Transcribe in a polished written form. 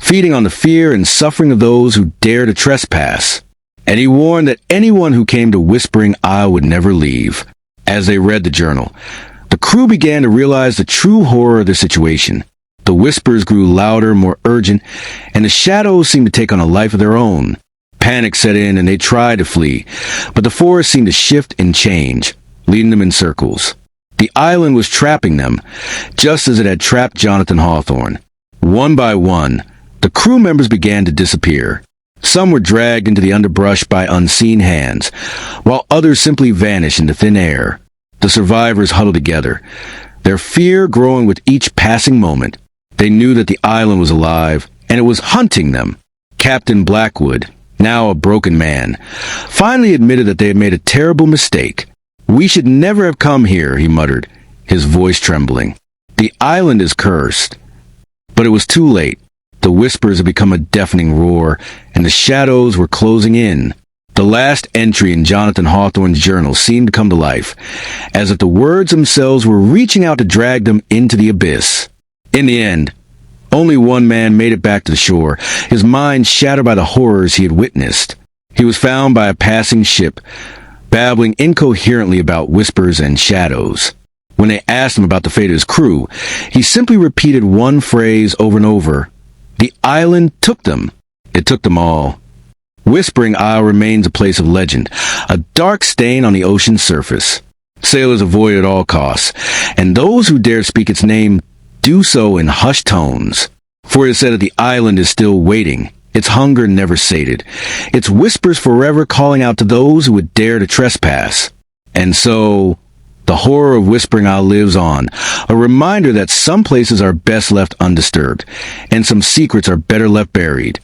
feeding on the fear and suffering of those who dare to trespass. And he warned that anyone who came to Whispering Isle would never leave. As they read the journal, the crew began to realize the true horror of the situation. The whispers grew louder, more urgent, and the shadows seemed to take on a life of their own. Panic set in and they tried to flee, but the forest seemed to shift and change, leading them in circles. The island was trapping them, just as it had trapped Jonathan Hawthorne. One by one, the crew members began to disappear. Some were dragged into the underbrush by unseen hands, while others simply vanished into thin air. The survivors huddled together, their fear growing with each passing moment. They knew that the island was alive, and it was hunting them. Captain Blackwood, now a broken man, finally admitted that they had made a terrible mistake. "We should never have come here," he muttered, his voice trembling. "The island is cursed." But it was too late. The whispers had become a deafening roar, and the shadows were closing in. The last entry in Jonathan Hawthorne's journal seemed to come to life, as if the words themselves were reaching out to drag them into the abyss. In the end, only one man made it back to the shore, his mind shattered by the horrors he had witnessed. He was found by a passing ship, babbling incoherently about whispers and shadows. When they asked him about the fate of his crew, he simply repeated one phrase over and over: "The island took them. It took them all." Whispering Isle remains a place of legend, a dark stain on the ocean's surface. Sailors avoid it at all costs, and those who dare speak its name do so in hushed tones. For it is said that the island is still waiting, its hunger never sated, its whispers forever calling out to those who would dare to trespass. And so, the horror of Whispering Isle lives on, a reminder that some places are best left undisturbed, and some secrets are better left buried.